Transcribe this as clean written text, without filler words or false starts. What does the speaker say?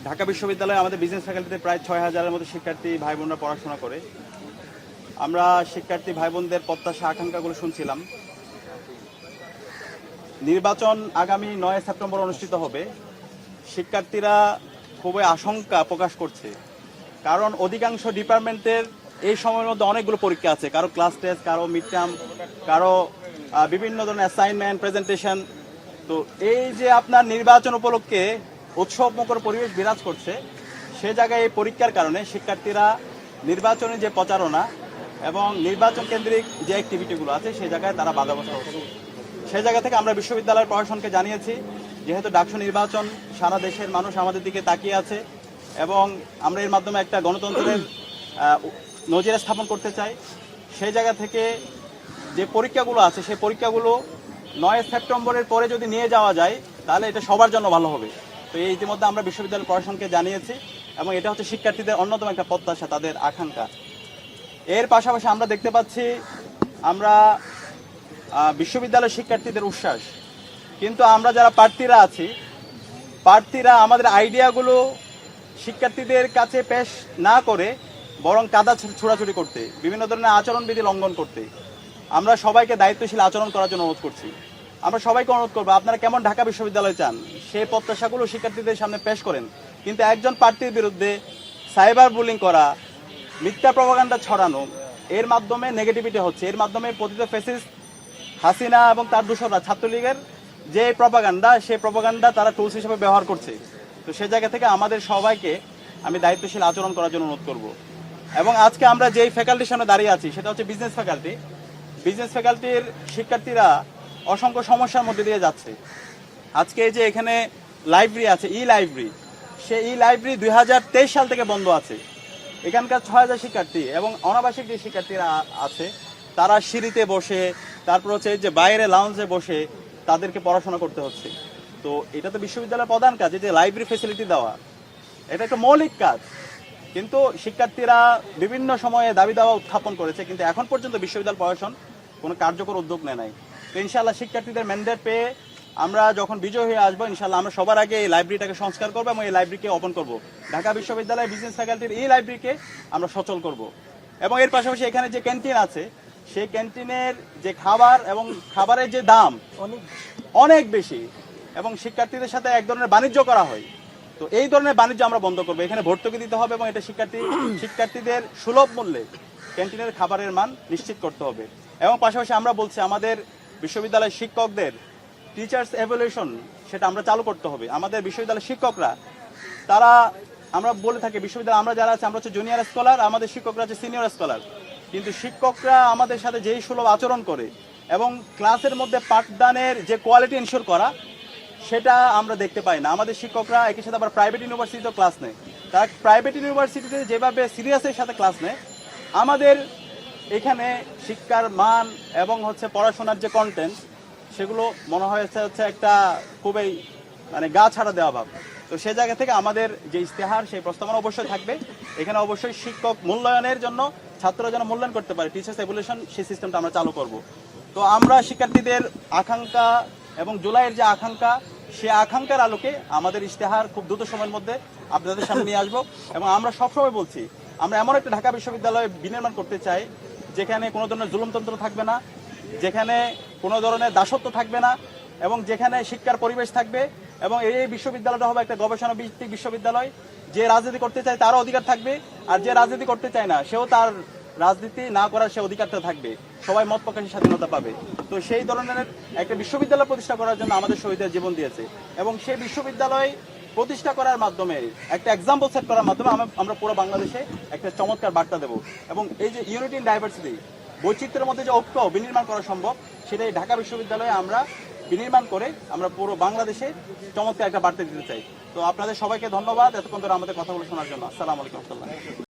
ঢাকা বিশ্ববিদ্যালয়ে আমাদের বিজনেস ফ্যাকাল্টিতে প্রায় ৬,০০০-এর মতো শিক্ষার্থী ভাই বোনরা পড়াশোনা করে। আমরা শিক্ষার্থী ভাই বোনদের প্রত্যাশা আকাঙ্ক্ষাগুলো শুনছিলাম। নির্বাচন আগামী ৯ সেপ্টেম্বর অনুষ্ঠিত হবে। শিক্ষার্থীরা খুবই আশঙ্কা প্রকাশ করছে, কারণ অধিকাংশ ডিপার্টমেন্টের এই সময়ের মধ্যে অনেকগুলো পরীক্ষা আছে, কারো ক্লাস টেস্ট, কারো মিড টার্ম, কারো বিভিন্ন ধরনের অ্যাসাইনমেন্ট, প্রেজেন্টেশন। তো এই যে আপনার নির্বাচন উপলক্ষে উৎসবমুখর পরিবেশ বিরাজ করছে, সে জায়গায় এই পরীক্ষার কারণে শিক্ষার্থীরা নির্বাচনে যে প্রচারণা এবং নির্বাচন কেন্দ্রিক যে অ্যাক্টিভিটিগুলো আছে সেই জায়গায় তারা বাধাগ্রস্ত হচ্ছে। সেই জায়গা থেকে আমরা বিশ্ববিদ্যালয়ের প্রশাসনকে জানিয়েছি, যেহেতু ডাকসু নির্বাচন সারা দেশের মানুষ আমাদের দিকে তাকিয়ে আছে এবং আমরা এর মাধ্যমে একটা গণতন্ত্রের নজির স্থাপন করতে চাই, সেই জায়গা থেকে যে পরীক্ষাগুলো আছে সেই পরীক্ষাগুলো ৯ সেপ্টেম্বরের পরে যদি নিয়ে যাওয়া যায় তাহলে এটা সবার জন্য ভালো হবে। তো এই ইতিমধ্যে আমরা বিশ্ববিদ্যালয় প্রশাসনকে জানিয়েছি এবং এটা হচ্ছে শিক্ষার্থীদের অন্যতম একটা প্রত্যাশা, তাদের আকাঙ্ক্ষা। এর পাশাপাশি আমরা দেখতে পাচ্ছি আমরা বিশ্ববিদ্যালয়ের শিক্ষার্থীদের উচ্ছ্বাস, কিন্তু আমরা যারা প্রার্থীরা আমাদের আইডিয়াগুলো শিক্ষার্থীদের কাছে পেশ না করে বরং কাদা ছোড়াছুড়ি করতে, বিভিন্ন ধরনের আচরণবিধি লঙ্ঘন করতে, আমরা সবাইকে দায়িত্বশীল আচরণ করার জন্য অনুরোধ করছি। আমরা সবাইকে অনুরোধ করবো, আপনারা কেমন ঢাকা বিশ্ববিদ্যালয় চান সেই প্রত্যাশাগুলো শিক্ষার্থীদের সামনে পেশ করেন, কিন্তু একজন প্রার্থীর বিরুদ্ধে সাইবার বুলিং করা, মিথ্যা প্রপাগান্ডা ছড়ানো, এর মাধ্যমে নেগেটিভিটি হচ্ছে। এর মাধ্যমে পতিত ফ্যাসিস্ট হাসিনা এবং তার দূষররা ছাত্রলীগের যে প্রপাগান্ডা, সেই প্রপাগান্ডা তারা টুলস হিসেবে ব্যবহার করছে। তো সে জায়গা থেকে আমাদের সবাইকে আমি দায়িত্বশীল আচরণ করার জন্য অনুরোধ করব। এবং আজকে আমরা যেই ফ্যাকাল্টির সামনে দাঁড়িয়ে আছি সেটা হচ্ছে বিজনেস ফ্যাকাল্টি। বিজনেস ফ্যাকাল্টির শিক্ষার্থীরা অসংখ্য সমস্যার মধ্যে দিয়ে যাচ্ছে। আজকে যে এখানে লাইব্রেরি আছে, লাইব্রেরি, সেই লাইব্রেরি 2023 সাল থেকে বন্ধ আছে। এখানকার 6,000 শিক্ষার্থী এবং অনাবাসিক যে শিক্ষার্থীরা আছে তারা সিঁড়িতে বসে, তারপর হচ্ছে যে বাইরে লাউঞ্জে বসে তাদেরকে পড়াশোনা করতে হচ্ছে। তো এটা তো বিশ্ববিদ্যালয়ের প্রধান কাজ, যে লাইব্রেরি ফেসিলিটি দেওয়া, এটা একটা মৌলিক কাজ। কিন্তু শিক্ষার্থীরা বিভিন্ন সময়ে দাবি দাওয়া উত্থাপন করেছে, কিন্তু এখন পর্যন্ত বিশ্ববিদ্যালয় প্রশাসন কোনো কার্যকর উদ্যোগ নেয় নাই। তো ইনশাআল্লাহ শিক্ষার্থীদের ম্যান্ডেট পেয়ে আমরা যখন বিজয় হয়ে আসবো, ইনশাআল্লাহ আমরা সবার আগে এই লাইব্রেরিটাকে সংস্কার করবো এবং এই লাইব্রেরিকে ওপেন করব। ঢাকা বিশ্ববিদ্যালয় বিজনেস ফ্যাকাল্টির এই লাইব্রেরিকে আমরা সচল করব। এবং এর পাশাপাশি এখানে যে ক্যান্টিন আছে, সেই ক্যান্টিনের যে খাবার এবং খাবারের যে দাম অনেক বেশি এবং শিক্ষার্থীদের সাথে এক ধরনের বাণিজ্য করা হয়। তো এই ধরনের বাণিজ্য আমরা বন্ধ করবো। এখানে ভর্তুকি দিতে হবে এবং এটা শিক্ষার্থীদের সুলভ মূল্যে ক্যান্টিনের খাবারের মান নিশ্চিত করতে হবে। এবং পাশাপাশি আমরা বলছি আমাদের বিশ্ববিদ্যালয়ের শিক্ষকদের টিচার্স এভ্যালুয়েশন সেটা আমরা চালু করতে হবে। আমাদের বিশ্ববিদ্যালয়ের শিক্ষকরা তারা, আমরা বলে থাকি বিশ্ববিদ্যালয় আমরা যারা আছে আমরা হচ্ছে জুনিয়র স্কলার, আমাদের শিক্ষকরা হচ্ছে সিনিয়র স্কলার, কিন্তু শিক্ষকরা আমাদের সাথে যেই সুলভ আচরণ করে এবং ক্লাসের মধ্যে পাঠদানের যে কোয়ালিটি ইনশিওর করা সেটা আমরা দেখতে পাই না। আমাদের শিক্ষকরা একই সাথে আবার প্রাইভেট ইউনিভার্সিটিতেও ক্লাস নেয়। তারা প্রাইভেট ইউনিভার্সিটিতে যেভাবে সিরিয়াসের সাথে ক্লাস নেয়, আমাদের এখানে শিক্ষার মান এবং হচ্ছে পড়াশোনার যে কন্টেন্ট সেগুলো মনে হয়েছে হচ্ছে একটা খুবই গা ছাড়া দেওয়া ভাব। তো সে জায়গা থেকে আমাদের যে ইশতেহার সেই প্রস্তাবনা অবশ্যই থাকবে। এখানে অবশ্যই শিক্ষক মূল্যায়নের জন্য ছাত্ররা যেন মূল্যায়ন করতে পারে, টিচার্স এভ্যালুয়েশন সেই সিস্টেমটা আমরা চালু করব। তো আমরা শিক্ষার্থীদের আকাঙ্ক্ষা এবং জুলাইয়ের যে আকাঙ্ক্ষা, সে আকাঙ্ক্ষার আলোকে আমাদের ইশতেহার খুব দ্রুত সময়ের মধ্যে আপনাদের সামনে নিয়ে আসবো। এবং আমরা সবসময় বলছি আমরা এমন একটা ঢাকা বিশ্ববিদ্যালয় বিনির্মাণ করতে চাই যেখানে কোনো ধরনের জুলুমতন্ত্র থাকবে না, যেখানে কোনো ধরনের দাসত্ব থাকবে না এবং যেখানে শিক্ষার পরিবেশ থাকবে। এবং এই বিশ্ববিদ্যালয়টা হবে একটা গবেষণা ভিত্তিক বিশ্ববিদ্যালয়। যে রাজনীতি করতে চায় তারও অধিকার থাকবে, আর যে রাজনীতি করতে চায় না সেও তার রাজনীতি না করার সে অধিকারটা থাকবে, সবাই মত প্রকাশের স্বাধীনতা পাবে। তো সেই ধরনের একটা বিশ্ববিদ্যালয় প্রতিষ্ঠা করার জন্য আমাদের শহীদরা জীবন দিয়েছে এবং সেই বিশ্ববিদ্যালয় প্রতিষ্ঠা করার মাধ্যমে একটা এক্সাম্পল সেট করার মাধ্যমে আমরা পুরো বাংলাদেশে একটা চমৎকার বার্তা দেব। এবং এই যে ইউনিটি ইন ডাইভার্সিটি, বৈচিত্র্যের মধ্যে যে ঐক্য বিনির্মাণ করা সম্ভব, সেটাই ঢাকা বিশ্ববিদ্যালয়ে আমরা বিনির্মাণ করে আমরা পুরো বাংলাদেশে চমৎকার একটা বার্তা দিতে চাই। তো আপনাদের সবাইকে ধন্যবাদ এতক্ষণ ধরে আমাদের কথাগুলো শোনার জন্য। আসসালামু আলাইকুম।